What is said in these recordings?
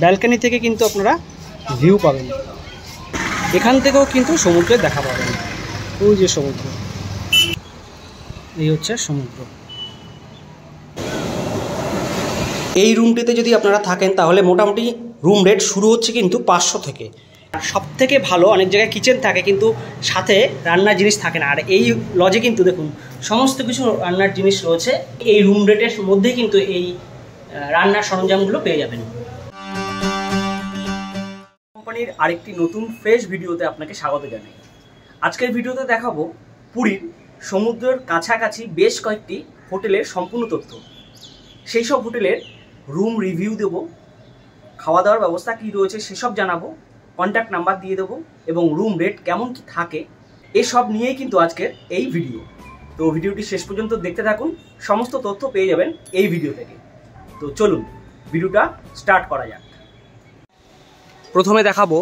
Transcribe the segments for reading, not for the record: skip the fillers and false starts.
Balcony থেকে কিন্তু আপনারা ভিউ পাবেন, এখান থেকেও কিন্তু সমুদ্রের দেখা পাবেন। ওই যে সমুদ্র, এই হচ্ছে সমুদ্র। এই রুমটিতে যদি আপনারা থাকেন তাহলে মোটামুটি রুম রেট শুরু হচ্ছে কিন্তু 500 থেকে। সব থেকে ভালো, অনেক জায়গায় কিচেন থাকে কিন্তু সাথে রান্নার জিনিস থাকে না, আর এই লজে কিন্তু দেখুন সমস্ত কিছু রান্নার জিনিস রয়েছে। এই রুম রেটের মধ্যেই কিন্তু এই রান্নার সরঞ্জামগুলো পেয়ে যাবেন। কোম্পানির আরেকটি নতুন ফ্রেশ ভিডিওতে আপনাকে স্বাগত জানাই। আজকের ভিডিওতে দেখাবো পুরীর সমুদ্রের কাছাকাছি বেশ কয়েকটি হোটেলের সম্পূর্ণ তথ্য। সেই সব হোটেলের রুম রিভিউ দেবো, খাওয়া দাওয়ার ব্যবস্থা কী রয়েছে সেসব জানাবো, কন্ট্যাক্ট নাম্বার দিয়ে দেবো এবং রুম রেট কেমন কী থাকে এসব নিয়েই কিন্তু আজকের এই ভিডিও। তো ভিডিওটি শেষ পর্যন্ত দেখতে থাকুন, সমস্ত তথ্য পেয়ে যাবেন এই ভিডিও থেকে। তো চলুন ভিডিওটা স্টার্ট করা যাক। প্রথমে দেখাবো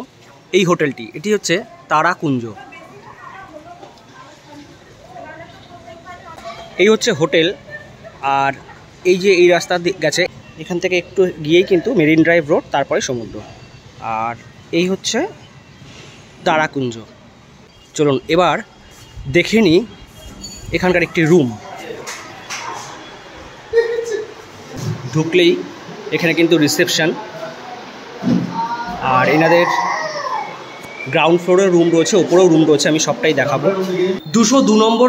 এই হোটেলটি, এটি হচ্ছে তারাকুঞ্জ। এই হচ্ছে হোটেল, আর এই যে এই রাস্তা গেছে এখান থেকে একটু গিয়েই কিন্তু মেরিন ড্রাইভ রোড, তারপরে সমুদ্র, আর এই হচ্ছে তারাকুঞ্জ। চলুন এবার দেখে নিই এখানকার একটি রুম। ঢুকলেই এখানে কিন্তু রিসেপশন, আর এনাদের গ্রাউন্ড ফ্লোরের রুম রয়েছে, ওপরেও রুম রয়েছে, আমি সবটাই দেখাবো। 202 নম্বর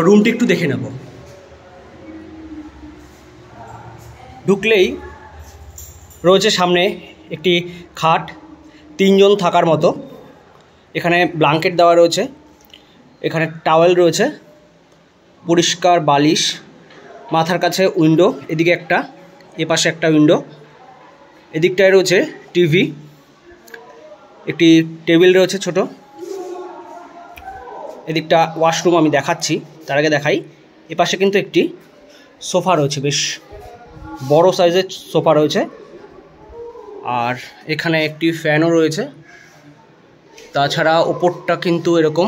রুমটি একটু দেখে নেব। ঢুকলেই রয়েছে সামনে একটি খাট, 3 জন থাকার মতো। এখানে ব্ল্যাঙ্কেট দেওয়া রয়েছে, এখানে টাওয়েল রয়েছে, পরিষ্কার বালিশ, মাথার কাছে উইন্ডো, এদিকে একটা, এপাশে একটা উইন্ডো, এদিকটায় রয়েছে টিভি, একটি টেবিল রয়েছে ছোট, এদিকটা ওয়াশরুম আমি দেখাচ্ছি, তার আগে দেখাই এপাশে কিন্তু একটি সোফা রয়েছে, বেশ বড় সাইজের সোফা রয়েছে, আর এখানে একটি ফ্যানও রয়েছে। তাছাড়া ওপরটা কিন্তু এরকম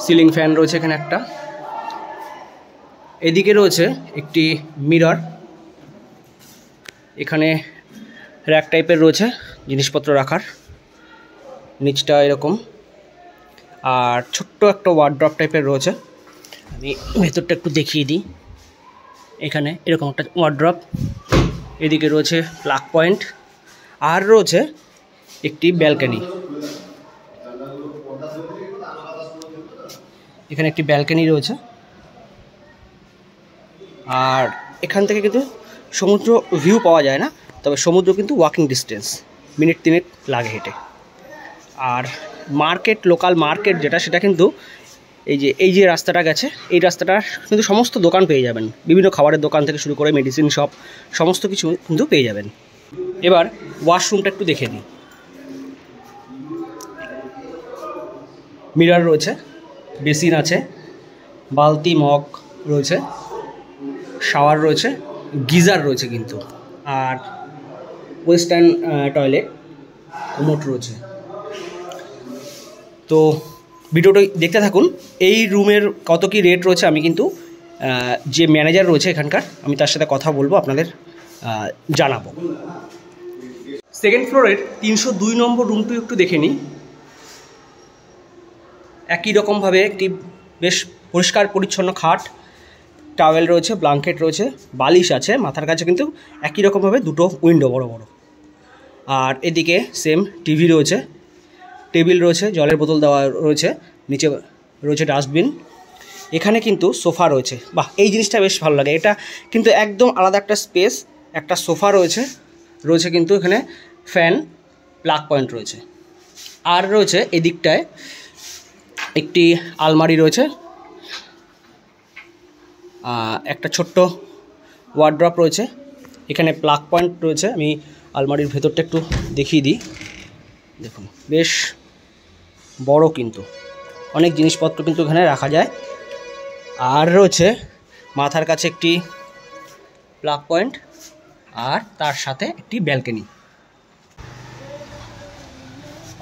সিলিং ফ্যান রয়েছে এখানে একটা। এদিকে রয়েছে একটি মিরর, এখানে র্যাক টাইপের রয়েছে জিনিসপত্র রাখার, নিচটা এরকম, আর ছোট্ট একটা ওয়ার্ড্রপ টাইপের রয়েছে। আমি ভেতরটা একটু দেখিয়ে দিই। এখানে এরকম একটা ওয়ার্ড্রপ, এদিকে রয়েছে প্লাগ পয়েন্ট, আর রয়েছে একটি ব্যালকনি। এখানে একটি ব্যালকনি রয়েছে, আর এখান থেকে কিন্তু সমুদ্র ভিউ পাওয়া যায় না, তবে সমুদ্র কিন্তু ওয়াকিং ডিস্টেন্স, মিনিট 3 লাগে হেঁটে। আর মার্কেট, লোকাল মার্কেট যেটা, সেটা কিন্তু এই যে রাস্তাটা গেছে, এই রাস্তাটা কিন্তু সমস্ত দোকান পেয়ে যাবেন, বিভিন্ন খাবারের দোকান থেকে শুরু করে মেডিসিন শপ, সমস্ত কিছু কিন্তু পেয়ে যাবেন। এবার ওয়াশরুমটা একটু দেখে নিই। মিরর রয়েছে, বেসিন আছে, বালতি মগ রয়েছে, শাওয়ার রয়েছে, গিজার রয়েছে কিন্তু, আর ওয়েস্টার্ন টয়লেট, কোমোড রয়েছে। তো ভিডিওটা দেখতে থাকুন। এই রুমের কত কি রেট রয়েছে আমি কিন্তু যে ম্যানেজার রয়েছে এখানকার, আমি তার সাথে কথা বলবো, আপনাদের জানাবো। সেকেন্ড ফ্লোরের 302 নম্বর রুমটি একটু দেখে নিই। একই রকমভাবে একটি বেশ পরিষ্কার পরিচ্ছন্ন খাট, টাওয়েল রয়েছে, ব্ল্যাঙ্কেট রয়েছে, বালিশ আছে, মাথার কাছে কিন্তু একই রকমভাবে দুটো উইন্ডো বড় বড়, আর এদিকে সেম টিভি রয়েছে, টেবিল রয়েছে, জলের বোতল দেওয়া রয়েছে, নিচে রয়েছে ডাস্টবিন, এখানে কিন্তু সোফা রয়েছে। বাহ, এই জিনিসটা বেশ ভালো লাগে, এটা কিন্তু একদম আলাদা একটা স্পেস, একটা সোফা রয়েছে, রয়েছে কিন্তু এখানে ফ্যান, প্লাগ পয়েন্ট রয়েছে, আর রয়েছে এদিকটায় একটি আলমারি রয়েছে, একটা ছোট্ট ওয়ার্ড্রপ রয়েছে, এখানে প্লাগ পয়েন্ট রয়েছে। আমি আলমারির ভেতরটা একটু দেখিয়ে দিই। দেখুন বেশ বড়, কিন্তু অনেক জিনিসপত্র কিন্তু এখানে রাখা যায়, আর রয়েছে মাথার কাছে একটি প্লাগ পয়েন্ট, আর তার সাথে একটি ব্যালকনি,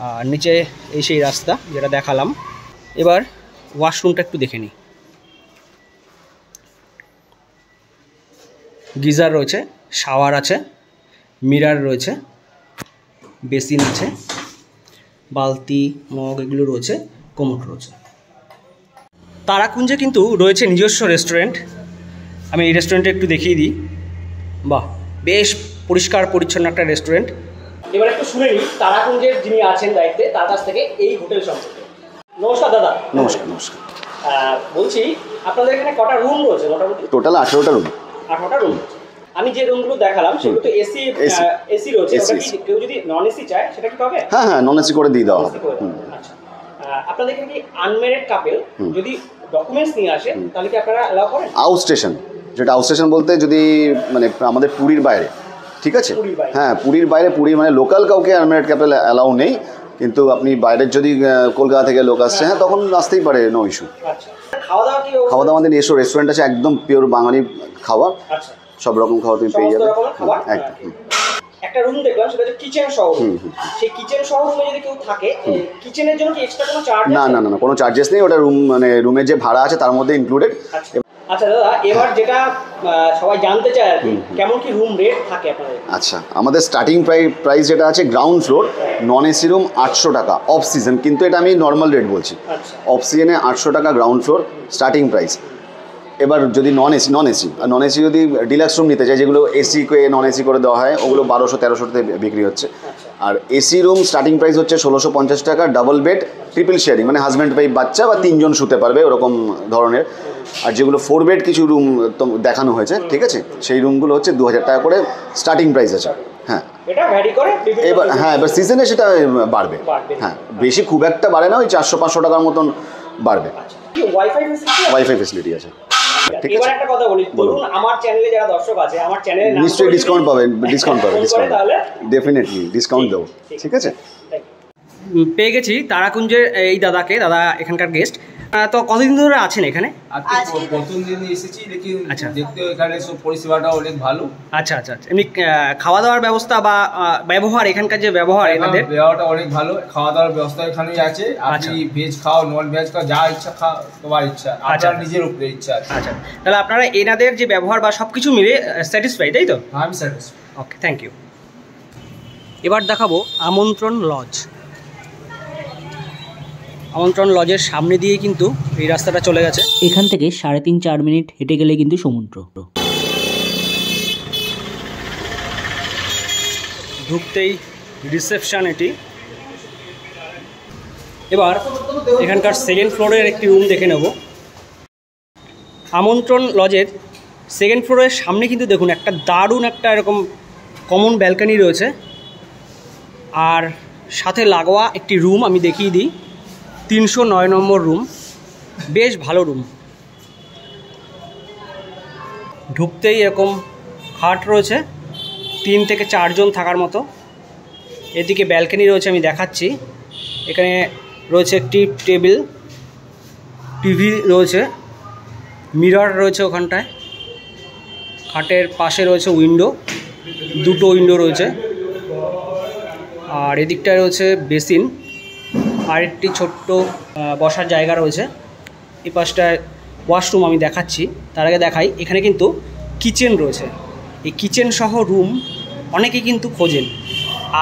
আর নিচে এই সেই রাস্তা যেটা দেখালাম। এবার ওয়াশরুমটা একটু দেখে নিই। গিজার রয়েছে, শাওয়ার আছে, মিরার রয়েছে, বেসিন আছে, বালতি মগ এগুলো রয়েছে, কোমোড রয়েছে। তারাকুঞ্জে কিন্তু রয়েছে নিজস্ব রেস্টুরেন্ট। আমি এই রেস্টুরেন্টে একটু দেখিয়ে দিই। বাহ, বেশ পরিষ্কার পরিচ্ছন্ন একটা রেস্টুরেন্ট। এবার একটু শুনে নিই তারাকুঞ্জের যিনি আছেন দায়িত্বে তার কাছ থেকে এই হোটেল সম্পর্কে। নমস্কার দাদা। নমস্কার। নমস্কার। বলছি আপনাদের এখানে কটা রুম রয়েছে মোটামুটি? টোটাল 18টা রুম। 18টা রুম। আমি যে রুমগুলো দেখালাম সেগুলো তো এসি রয়েছে। ওটা কি কেউ যদি নন এসি চায় সেটা কি পাবে? হ্যাঁ হ্যাঁ, নন এসি করে দিয়ে দেওয়া হবে। আচ্ছা, আপনাদের এখানে কি আনম্যারিড কাপল যদি ডকুমেন্টস নিয়ে আসে তাহলে কি আপনারা অ্যালাউ করেন? আউট স্টেশন, যেটা আউট স্টেশন বলতে যদি মানে আমাদের পুরীর বাইরে, ঠিক আছে, হ্যাঁ পুরীর বাইরে, পুরী মানে লোকাল কাউকে আনম্যারিড কাপল অ্যালাউ নেই, কিন্তু আপনি বাইরের যদি কলকাতা থেকে লোক আসছে হ্যাঁ তখন আসতেই পারে, নো ইস্যু। আচ্ছা, খাওয়া দাওয়া কি? খাওয়া দাওয়া আমাদের নিজস্ব রেস্টুরেন্ট আছে, একদম পিওর বাঙালি খাওয়া। আচ্ছা, সব রকম খাওয়া তুমি পেয়ে যাবে। একদম। একটা রুম দেখলাম সেটা হচ্ছে কিচেন সহ। সেই কিচেন সহ রুমে যদি কেউ থাকে, কিচেনের জন্য কি এক্সট্রা কোনো চার্জ? না না না, কোনো চার্জেস নেই, ওটা রুম মানে রুমের যে ভাড়া আছে তার মধ্যে ইনক্লুডেড। আচ্ছা দাদা, এবার যেটা সবাই জানতে চায় আর কি, কেমন কি রুম রেট থাকে আপনাদের? আচ্ছা, আমাদের স্টার্টিং প্রাইস যেটা আছে ground floor non AC room 800 টাকা অফ সিজন, কিন্তু এটা আমি নর্মাল রেট বলছি। অফ সিজনে 800 টাকা গ্রাউন্ড ফ্লোর স্টার্টিং প্রাইস। এবার যদি নন এসি যদি ডিলাক্স রুম নিতে চাই, যেগুলো এসিকে নন এসি করে দেওয়া হয়, ওগুলো 1200-1300 বিক্রি হচ্ছে। আর এসি রুম স্টার্টিং প্রাইস হচ্ছে 1650 টাকা, ডাবল বেড, ট্রিপল শেয়ারিং, মানে হাজব্যান্ড ওয়াইফ বাচ্চা বা 3 জন শুতে পারবে ওরকম ধরনের। আর যেগুলো 4 বেড কিছু রুম দেখানো হয়েছে, ঠিক আছে, সেই রুমগুলো হচ্ছে 2000 টাকা করে স্টার্টিং প্রাইস আছে। হ্যাঁ, এবার হ্যাঁ এবার সিজনে সেটা বাড়বে। হ্যাঁ, বেশি খুব একটা বাড়ে না, ওই 400-500 টাকার মতন বাড়বে। ওয়াইফাই ফেসিলিটি আছে। ঠিক আছে, একটা কথা বলি, বলুন আমার চ্যানেলে যারা দর্শক আছে, আমার চ্যানেলে নিশ্চয়ই ডিসকাউন্ট পাবেন, ডেফিনেটলি ডিসকাউন্ট দেবো। ঠিক আছে, পেয়ে গেছি তারাকুঞ্জের এই দাদাকে। দাদা এখানকার গেস্ট। তো কতদিন ধরে আছেন এখানে? প্রথম দিন এসেছি, দেখি দেখতে এখানে সব পরিষেবাটা অনেক ভালো। আচ্ছা আচ্ছা আচ্ছা, এমনি খাওয়া দাওয়ার ব্যবস্থা বা ব্যবহার, এখানকার যে ব্যবহার এনাদের ব্যবহারটা অনেক ভালো। খাওয়া দাওয়ার ব্যবস্থা এখানেই আছে, আপনি ভেজ খাও নন ভেজ খাও, যা ইচ্ছা খাও, তোমার ইচ্ছা, আপনার নিজের উপরে ইচ্ছা আছে। আচ্ছা, তাহলে আপনারা এনাদের যে ব্যবহার বা সব কিছু মিলে স্যাটিসফাই, তাই তো? আমি স্যাটিসফাই। Okay, thank you. এবার দেখাবো আমন্ত্রণ লজ। আমন্ত্রণ লজের সামনে দিয়ে কিন্তু এই রাস্তাটা চলে গেছে। এখান থেকে 3.5-4 মিনিট হেঁটে গেলে কিন্তু সমুদ্র। ঢুকতেই রিসেপশন এটি। এবার এখানকার সেকেন্ড ফ্লোরের একটি রুম দেখে নেব। আমন্ত্রণ লজের সেকেন্ড ফ্লোরের সামনে কিন্তু দেখুন একটা দারুণ একটা এরকম কমন ব্যালকনি রয়েছে, আর সাথে লাগোয়া একটি রুম আমি দেখিয়ে দিই। 309 নম্বর রুম, বেশ ভালো রুম। ঢুকতেই এরকম খাট রয়েছে, 3 থেকে 4 জন থাকার মতো। এদিকে ব্যালকনি রয়েছে, আমি দেখাচ্ছি। এখানে রয়েছে একটি টেবিল, টিভি রয়েছে, মিরর রয়েছে ওখানটায়। খাটের পাশে রয়েছে উইন্ডো, 2টো উইন্ডো রয়েছে। আর এদিকটায় রয়েছে বেসিন, আর একটি ছোট্ট বসার জায়গা রয়েছে। এই পাশটায় ওয়াশরুম আমি দেখাচ্ছি। তার আগে দেখাই, এখানে কিন্তু কিচেন রয়েছে। এই কিচেন সহ রুম অনেকেই কিন্তু খোঁজেন,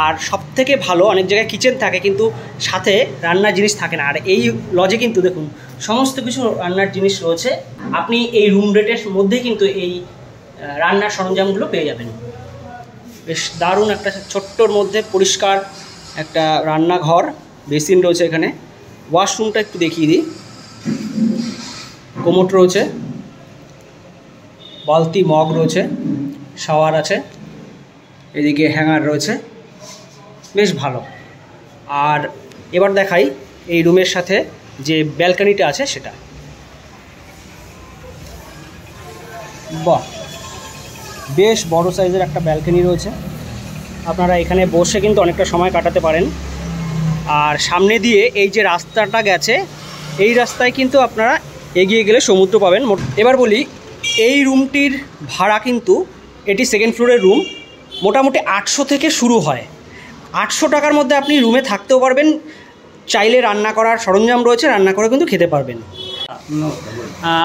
আর সবথেকে ভালো অনেক জায়গায় কিচেন থাকে কিন্তু সাথে রান্নার জিনিস থাকে না। আর এই লজে কিন্তু দেখুন সমস্ত কিছু রান্নার জিনিস রয়েছে। আপনি এই রুম রেটের মধ্যেই কিন্তু এই রান্নার সরঞ্জামগুলো পেয়ে যাবেন। বেশ দারুণ একটা ছোট্টর মধ্যে পরিষ্কার একটা রান্নাঘর, বেসিন রয়েছে এখানে। ওয়াশরুমটা একটু দেখিয়ে দিই। কোমোড রয়েছে, বালতি মগ রয়েছে, শাওয়ার আছে, এদিকে হ্যাঙ্গার রয়েছে, বেশ ভালো। আর এবার দেখাই এই রুমের সাথে যে ব্যালকনিটা আছে সেটা। বাহ, বেশ বড় সাইজের একটা ব্যালকনি রয়েছে। আপনারা এখানে বসে কিন্তু অনেকটা সময় কাটাতে পারেন। আর সামনে দিয়ে এই যে রাস্তাটা গেছে, এই রাস্তায় কিন্তু আপনারা এগিয়ে গেলে সমুদ্র পাবেন। এবার বলি, এই রুমটির ভাড়া কিন্তু, এটি সেকেন্ড ফ্লোরের রুম, মোটামুটি 800 থেকে শুরু হয়। 800 টাকার মধ্যে আপনি রুমে থাকতেও পারবেন, চাইলে রান্না করার সরঞ্জাম রয়েছে, রান্না করে কিন্তু খেতে পারবেন।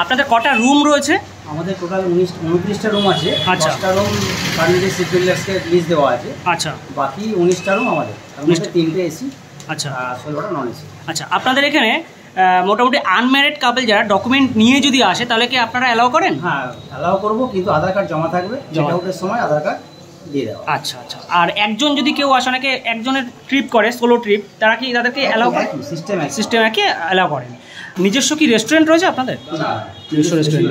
আপনাদের কটা রুম রয়েছে? আমাদের টোটাল 29টা রুম আছে। আচ্ছা। 10টা রুম ফার্নিচার শিপ বিল্ডার্সকে লিজ দেওয়া আছে। আচ্ছা বাকি 19টা রুম আমাদের, তার মধ্যে 3টে এসি, আচ্ছা 16টা নন এসি। আচ্ছা, আপনাদের এখানে মোটামুটি আনম্যারিড কাপল যারা ডকুমেন্ট নিয়ে যদি আসে তাহলে কি আপনারা অ্যালাউ করেন? হ্যাঁ অ্যালাউ করবো, কিন্তু আধার কার্ড জমা থাকবে, চেক আউটের সময় আধার কার্ড দিয়ে দেওয়া। আচ্ছা আচ্ছা। আর একজন যদি কেউ আসে, অনেকে একজনের ট্রিপ করে, সোলো ট্রিপ, তারা কি তাদেরকে অ্যালাউ করে? সিস্টেম কি অ্যালাউ করেন? নিজস্ব কি রেস্টুরেন্ট রয়েছে আপনাদের? নিজস্ব রেস্টুরেন্ট।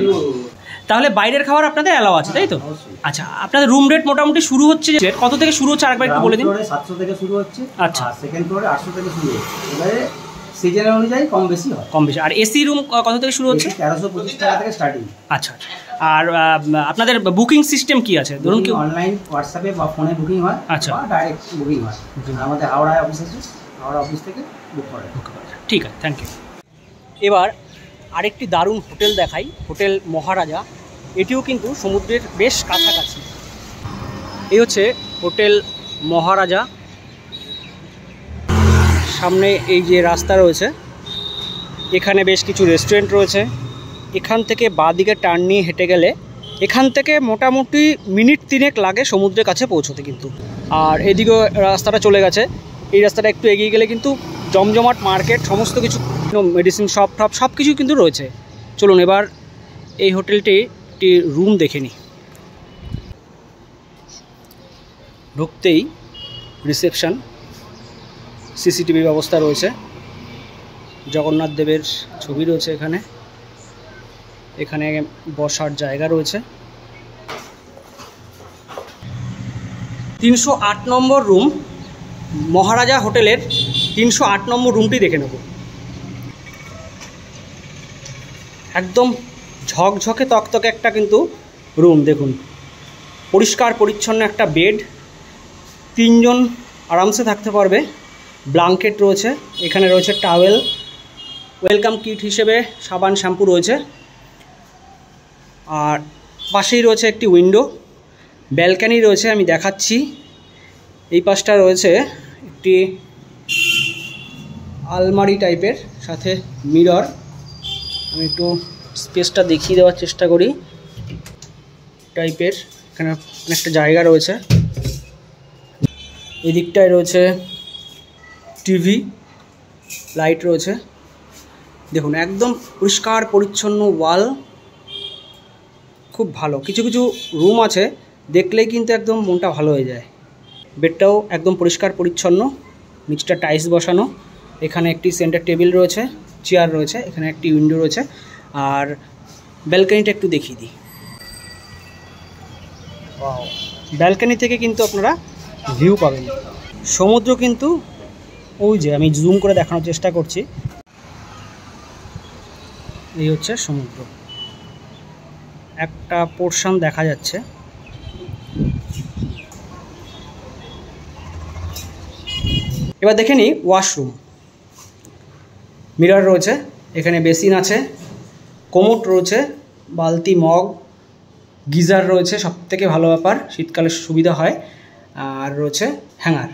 তাহলে বাইরের খাবার আপনাদের অ্যালাউ আছে, তাই তো? আচ্ছা, আপনাদের রুম রেট মোটামুটি শুরু হচ্ছে যে কত থেকে শুরু হচ্ছে আরেকবার একটু বলে দিন। 700 থেকে শুরু হচ্ছে। আচ্ছা। সেকেন্ড ফ্লোরে 800 থেকে শুরু হচ্ছে। এবারে সিজনের অনুযায়ী কম বেশি হয়। কম বেশি। আর এসি রুম কত থেকে শুরু হচ্ছে? 1325 টাকা থেকে স্টার্টিং। আচ্ছা। আর আপনাদের বুকিং সিস্টেম কি আছে? ধরুন কি অনলাইন, হোয়াটসঅ্যাপে বা ফোনে বুকিং হয়, আচ্ছা, বা ডাইরেক্ট বুকিং হয়। আমাদের হাওড়ায় অফিস আছে, হাওড়া অফিস থেকে বুক করে। ঠিক আছে, থ্যাংক ইউ। এবার আরেকটি দারুণ হোটেল দেখাই, হোটেল মহারাজা। এটিও কিন্তু সমুদ্রের বেশ কাছাকাছি। এই হচ্ছে হোটেল মহারাজা। সামনে এই যে রাস্তা রয়েছে, এখানে বেশ কিছু রেস্টুরেন্ট রয়েছে। এখান থেকে বাঁদিকে টার্ন নিয়ে হেঁটে গেলে এখান থেকে মোটামুটি মিনিট 3 লাগে সমুদ্রের কাছে পৌঁছতে কিন্তু। আর এদিকেও রাস্তাটা চলে গেছে। এই রাস্তাটা একটু এগিয়ে গেলে কিন্তু জমজমাট মার্কেট, সমস্ত কিছু মেডিসিন শপ টপ সব কিছু কিন্তু রয়েছে। চলুন এবার এই হোটেলটি একটি রুম দেখে নিই। ঢুকতেই রিসেপশন, সিসিটিভি ব্যবস্থা রয়েছে, জগন্নাথ দেবের ছবি রয়েছে এখানে। এখানে বসার জায়গা রয়েছে। 308 নম্বর রুম, মহারাজা হোটেলের 308 নম্বর রুমটি দেখে নেব। একদম ঝকঝকে তকতকে একটা কিন্তু রুম। দেখুন, পরিষ্কার পরিচ্ছন্ন একটা বেড, 3 জন আরামসে থাকতে পারবে। ব্ল্যাঙ্কেট রয়েছে, এখানে রয়েছে টাওয়েল, ওয়েলকাম কিট হিসেবে সাবান শ্যাম্পু রয়েছে। আর পাশেই রয়েছে একটি উইন্ডো, ব্যালকানি রয়েছে, আমি দেখাচ্ছি। এই পাশটা রয়েছে একটি আলমারি টাইপের, সাথে মিরর। আমি একটু স্পেসটা দেখিয়ে দেওয়ার চেষ্টা করি। টাইপের এখানে অনেকটা জায়গা রয়েছে। এদিকটায় রয়েছে টিভি, লাইট রয়েছে। দেখুন একদম পরিষ্কার পরিচ্ছন্ন ওয়াল, খুব ভালো। কিছু কিছু রুম আছে দেখলেই কিন্তু একদম মনটা ভালো হয়ে যায়। বেডটাও একদম পরিষ্কার পরিচ্ছন্ন, নিচটা টাইলস বসানো। এখানে একটি সেন্টার টেবিল রয়েছে, চেয়ার রয়েছে, এখানে একটি উইন্ডো রয়েছে। আর ব্যালকানিটা একটু দেখিয়ে দিই। ব্যালকানি থেকে কিন্তু আপনারা ভিউ পাবেন। সমুদ্র কিন্তু ওই যে আমি জুম করে দেখানোর চেষ্টা করছি, এই হচ্ছে সমুদ্র, একটা পোর্শন দেখা যাচ্ছে। এবার দেখে নিই ওয়াশরুম। মিরর রয়েছে, এখানে বেসিন আছে, কোমোড রয়েছে, বালতি, মগ, গিজার রয়েছে, সবথেকে ভালো ব্যাপার, শীতকালে সুবিধা হয়। আর রয়েছে হ্যাঙ্গার।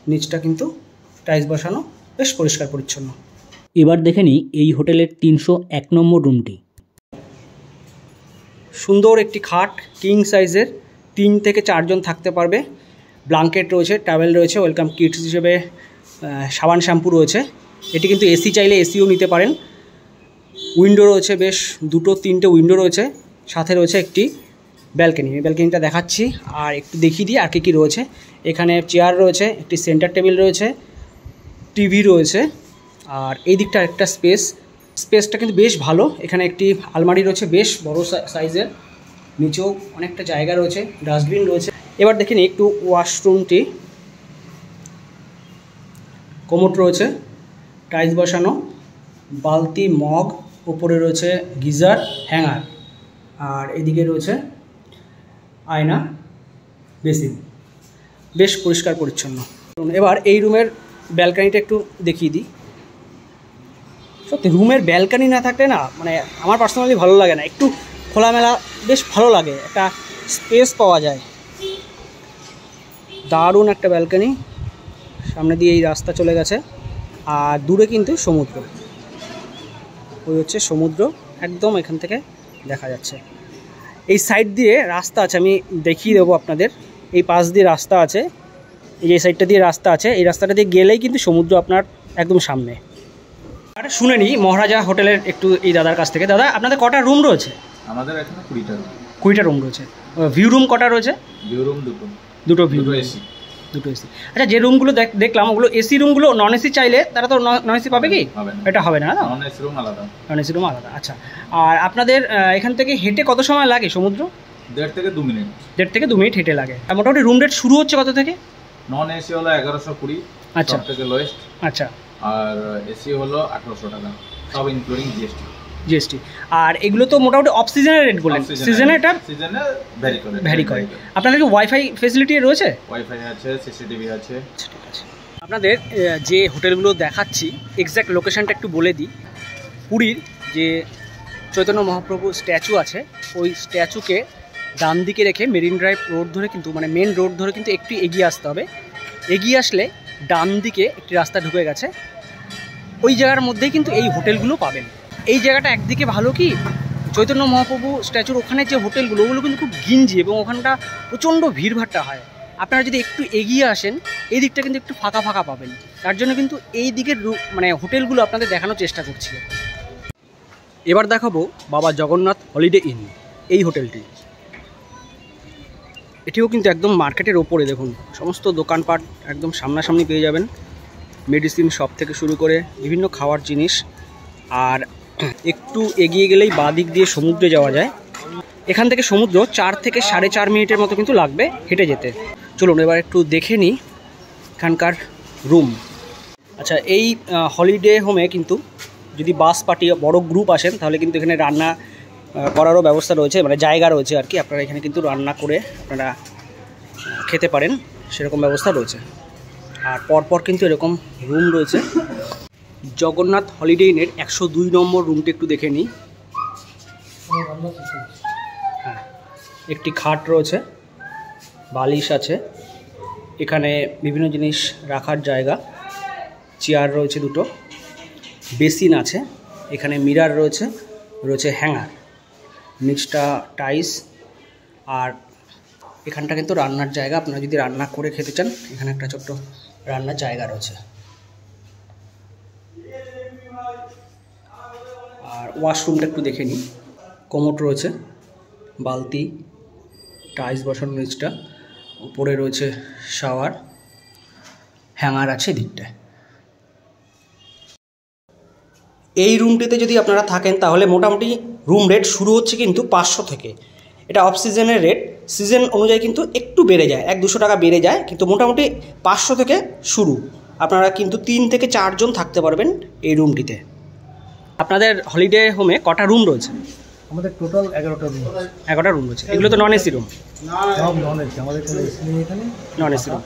নিচটা কিন্তু টাইলস বসানো, বেশ পরিষ্কার পরিচ্ছন্ন। এবার দেখে নিই এই হোটেলের 301 নম্বর রুমটি। সুন্দর একটি খাট, কিং সাইজের, 3 থেকে 4 জন থাকতে পারবে। ব্ল্যাঙ্কেট রয়েছে, টাওয়েল রয়েছে, ওয়েলকাম কিটস হিসেবে সাবান শ্যাম্পু রয়েছে। এটি কিন্তু এসি চাইলে এসিও নিতে পারেন। উইন্ডো রয়েছে, বেশ 2-3টে উইন্ডো রয়েছে, সাথে রয়েছে একটি ব্যালকানি। এই ব্যালকানিটা দেখাচ্ছি আর একটু দেখিয়ে দিই আর কী কী রয়েছে। এখানে চেয়ার রয়েছে, একটি সেন্টার টেবিল রয়েছে, টিভি রয়েছে। আর এই দিকটা একটা স্পেসটা কিন্তু বেশ ভালো। এখানে একটি আলমারি রয়েছে, বেশ বড় সাইজের, নিচেও অনেকটা জায়গা রয়েছে, ডাস্টবিন রয়েছে। এবার দেখে নিই একটু ওয়াশরুমটি। কোমোড রয়েছে, টাইলস বসানো, বালতি, মগ, ওপরে রয়েছে গিজার, হ্যাঙ্গার। আর এদিকে রয়েছে আয়না, বেসিন, বেশ পরিষ্কার পরিচ্ছন্ন। এবার এই রুমের ব্যালকানিটা একটু দেখিয়ে দিই। সত্যি রুমের ব্যালকানি না থাকলে না, মানে আমার পার্সোনালি ভালো লাগে না, একটু খোলামেলা বেশ ভালো লাগে, একটা স্পেস পাওয়া যায়। দারুণ একটা ব্যালকানি, সামনে দিয়ে এই রাস্তা চলে গেছে। আর দূরে কিন্তু সমুদ্র, ওই হচ্ছে সমুদ্র, একদম এখান থেকে দেখা যাচ্ছে। এই সাইড দিয়ে রাস্তা আছে, আমি দেখিয়ে দেবো আপনাদের। এই পাশ দিয়ে রাস্তা আছে, এই যে সাইডটা দিয়ে রাস্তা আছে, এই রাস্তাটা দিয়ে গেলেই কিন্তু সমুদ্র আপনার একদম সামনে। আর শুনে নিই মহারাজা হোটেলের একটু এই দাদার কাছ থেকে। দাদা, আপনাদের কটা রুম রয়েছে? আমাদের এখানে 20টা রুম রয়েছে। ভিউ রুম কটা রয়েছে? ভিউ রুম দুটো ভিউ এসি, দুটো এসি। আচ্ছা, যে রুমগুলো দেখলাম ওগুলো এসি রুমগুলো, নন এসি চাইলে তারা তো নন এসি পাবে কি? এটা হবে না, নন এসি রুম আলাদা। আচ্ছা, আর আপনাদের এখান থেকে হেঁটে কত সময় লাগে সমুদ্র? 1.5 থেকে 2 মিনিট। 1.5 থেকে 2 মিনিট হেঁটে লাগে। আর মোটামুটি রুম রেট শুরু হচ্ছে কত থেকে? নন এসি হলো 1120, আচ্ছা, সব থেকে লোয়েস্ট। আচ্ছা, আর এসি হলো 1800 টাকা, সব ইনক্লুডিং জিএসটি। আর এগুলো তো মোটামুটি অফ সিজনের রেট বলেন, সিজনে এটা ভ্যারি করে। আপনাদের কি ওয়াইফাই ফেসিলিটি রয়েছে? ওয়াইফাই আছে, সিসিটিভি আছে। ঠিক আছে। আপনাদের যে হোটেলগুলো দেখাচ্ছি এক্স্যাক্ট লোকেশনটা একটু বলে দিই। পুরীর যে চৈতন্য মহাপ্রভু স্ট্যাচু আছে, ওই স্ট্যাচুকে ডান দিকে রেখে মেরিন ড্রাইভ রোড ধরে কিন্তু, মানে মেন রোড ধরে কিন্তু একটু এগিয়ে আসতে হবে। এগিয়ে আসলে ডান দিকে একটি রাস্তা ঢুকে গেছে, ওই জায়গার মধ্যেই কিন্তু এই হোটেলগুলো পাবেন। এই জায়গাটা একদিকে ভালো কি, চৈতন্য মহাপ্রভু স্ট্যাচুর ওখানে যে হোটেলগুলো, ওগুলো কিন্তু খুব গিঞ্জি এবং ওখানটা প্রচণ্ড ভিড়ভাট্টা হয়। আপনারা যদি একটু এগিয়ে আসেন, এই দিকটা কিন্তু একটু ফাঁকা ফাঁকা পাবেন। তার জন্য কিন্তু এই দিকের মানে হোটেলগুলো আপনাদের দেখানোর চেষ্টা করছি। এবার দেখাবো বাবা জগন্নাথ হলিডে ইন, এই হোটেলটি। এটিও কিন্তু একদম মার্কেটের ওপরে, দেখুন সমস্ত দোকানপাট একদম সামনাসামনি পেয়ে যাবেন। মেডিসিন শপ থেকে শুরু করে বিভিন্ন খাওয়ার জিনিস। আর একটু এগিয়ে গেলেই বাঁ দিক দিয়ে সমুদ্রে যাওয়া যায়। এখান থেকে সমুদ্র 4 থেকে 4.5 মিনিটের মতো কিন্তু লাগবে হেঁটে যেতে। চলুন এবার একটু দেখে নিই এখানকার রুম। আচ্ছা, এই হলিডে হোমে কিন্তু যদি বাস পার্টি বড় গ্রুপ আসেন, তাহলে কিন্তু এখানে রান্না করারও ব্যবস্থা রয়েছে, মানে জায়গা রয়েছে আর কি। আপনারা এখানে কিন্তু রান্না করে আপনারা খেতে পারেন, সেরকম ব্যবস্থা রয়েছে। আর পরপর কিন্তু এরকম রুম রয়েছে। জগন্নাথ হলিডে ইনের 102 নম্বর রুমটি একটু দেখে নিই। হ্যাঁ, একটি খাট রয়েছে, বালিশ আছে, এখানে বিভিন্ন জিনিস রাখার জায়গা, চেয়ার রয়েছে দুটো, বেসিন আছে, এখানে মিরার রয়েছে, রয়েছে হ্যাঙ্গার, নিচটা টাইলস। আর এখানটা কিন্তু রান্নার জায়গা, আপনারা যদি রান্না করে খেতে চান এখানে একটা ছোট্ট রান্নার জায়গা রয়েছে। আর ওয়াশরুমটা একটু দেখে নিই। কোমোড রয়েছে, বালতি, টাইলস বসানো নিচটা, উপরে রয়েছে শাওয়ার, হ্যাঙ্গার আছে দিকটায়। এই রুমটিতে যদি আপনারা থাকেন তাহলে মোটামুটি রুম রেট শুরু হচ্ছে কিন্তু 500 থেকে। এটা অফ সিজনের রেট, সিজন অনুযায়ী কিন্তু একটু বেড়ে যায়, 1-200 টাকা বেড়ে যায়, কিন্তু মোটামুটি 500 থেকে শুরু। আপনারা কিন্তু 3 থেকে 4 জন থাকতে পারবেন এই রুমটিতে। আপনাদের হলিডে হোমে কটা রুম রয়েছে? আমাদের টোটাল 11টা রুম। 11টা রুম রয়েছে। এগুলো তো নন এসি রুম? সব নন এসি, আমাদের কোনো এসি নেই এখানে, নন এসি রুম।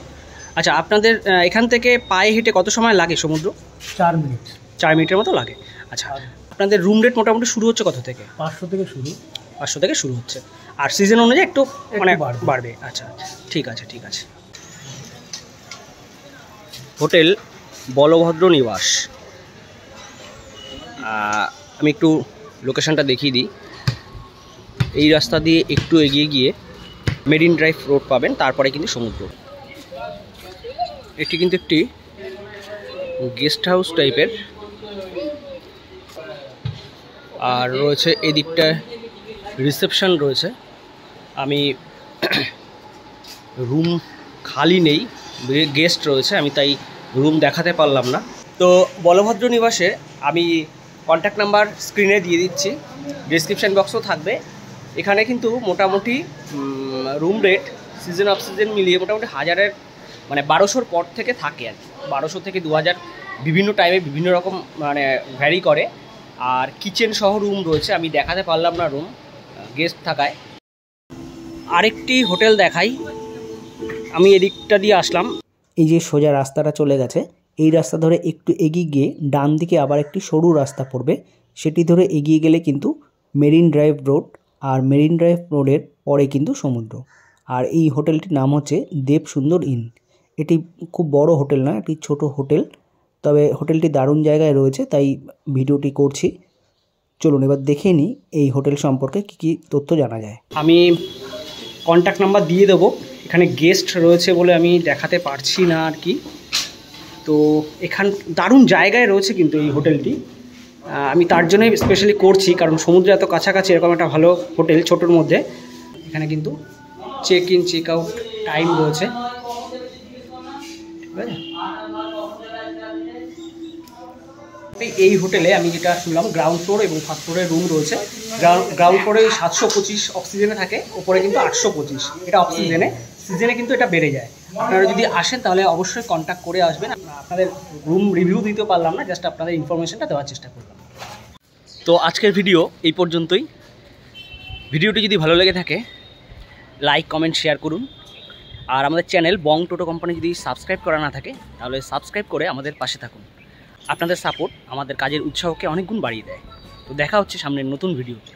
আচ্ছা, আপনাদের এখান থেকে পায়ে হেঁটে কত সময় লাগে সমুদ্র? 4 মিনিট। 4 মিনিটের মতো লাগে। আচ্ছা, আপনাদের রুম রেট মোটামুটি শুরু হচ্ছে কত থেকে? 500 থেকে শুরু। 500 থেকে শুরু হচ্ছে, আর সিজন অনুযায়ী একটু মানে বাড়বে। আচ্ছা, ঠিক আছে, ঠিক আছে। হোটেল বলভদ্র নিবাস, আমি একটু লোকেশনটা দেখিয়ে দিই। এই রাস্তা দিয়ে একটু এগিয়ে গিয়ে মেরিন ড্রাইভ রোড পাবেন, তারপরে কিন্তু সমুদ্র। এটি কিন্তু একটি গেস্ট হাউস টাইপের। আর রয়েছে এদিকটায় রিসেপশন রয়েছে। আমি রুম খালি নেই, গেস্ট রয়েছে, আমি তাই রুম দেখাতে পারলাম না। তো বলভদ্র নিবাসে আমি কন্ট্যাক্ট নাম্বার স্ক্রিনে দিয়ে দিচ্ছি, ডিসক্রিপশান বক্সও থাকবে। এখানে কিন্তু মোটামুটি room rate season off season মিলিয়ে মোটামুটি 1000-এর মানে 1200-র পর থেকে থাকে আর কি। 1200 থেকে 2000 বিভিন্ন টাইমে বিভিন্ন রকম মানে ভ্যারি করে। আর কিচেন সহ রুম রয়েছে, আমি দেখাতে পারলাম না রুম গেস্ট থাকায়। আরেকটি হোটেল দেখাই, আমি এদিকটা দিয়ে আসলাম। এই যে সোজা রাস্তাটা চলে গেছে, এই রাস্তা ধরে একটু এগিয়ে গিয়ে ডান দিকে আবার একটি সরু রাস্তা পড়বে, সেটি ধরে এগিয়ে গেলে কিন্তু মেরিন ড্রাইভ রোড, আর মেরিন ড্রাইভ রোডের পরে কিন্তু সমুদ্র। আর এই হোটেলটির নাম হচ্ছে দেব সুন্দর ইন। এটি খুব বড় হোটেল না, একটি ছোট হোটেল, তবে হোটেলটি দারুণ জায়গায় রয়েছে, তাই ভিডিওটি করছি। চলুন এবার দেখে নিই এই হোটেল সম্পর্কে কী কী তথ্য জানা যায়। আমি কন্ট্যাক্ট নাম্বার দিয়ে দেবো, এখানে গেস্ট রয়েছে বলে আমি দেখাতে পারছি না আর কি। তো এখান দারুণ জায়গায় রয়েছে কিন্তু এই হোটেলটি, আমি তার জন্যই স্পেশালি করছি, কারণ সমুদ্রে এত কাছাকাছি এরকম একটা ভালো হোটেল ছোটোর মধ্যে। এখানে কিন্তু check in check out time রয়েছে, ঠিক আছে। এই হোটেলে আমি যেটা শুনলাম গ্রাউন্ড ফ্লোর এবং ফার্স্ট ফ্লোরে রুম রয়েছে। গ্রাউন্ড ফ্লোরে 725 অক্সিজেনে থাকে, ওপরে কিন্তু 825, এটা অক্সিজেনে। সিজনে কিন্তু এটা বেড়ে যায়। আপনারা যদি আসেন তাহলে অবশ্যই কন্ট্যাক্ট করে আসবেন। আপনাদের রুম রিভিউ দিতে পারলাম না, জাস্ট আপনাদের ইনফরমেশনটা দেওয়ার চেষ্টা করলাম। তো আজকের ভিডিও এই পর্যন্তই। ভিডিওটি যদি ভালো লেগে থাকে লাইক কমেন্ট শেয়ার করুন, আর আমাদের চ্যানেল বং টোটো কোম্পানি যদি সাবস্ক্রাইব করা না থাকে তাহলে সাবস্ক্রাইব করে আমাদের পাশে থাকুন। আপনাদের সাপোর্ট আমাদের কাজের উৎসাহকে অনেক গুণ বাড়িয়ে দেয়। তো দেখা হচ্ছে সামনের নতুন ভিডিওতে।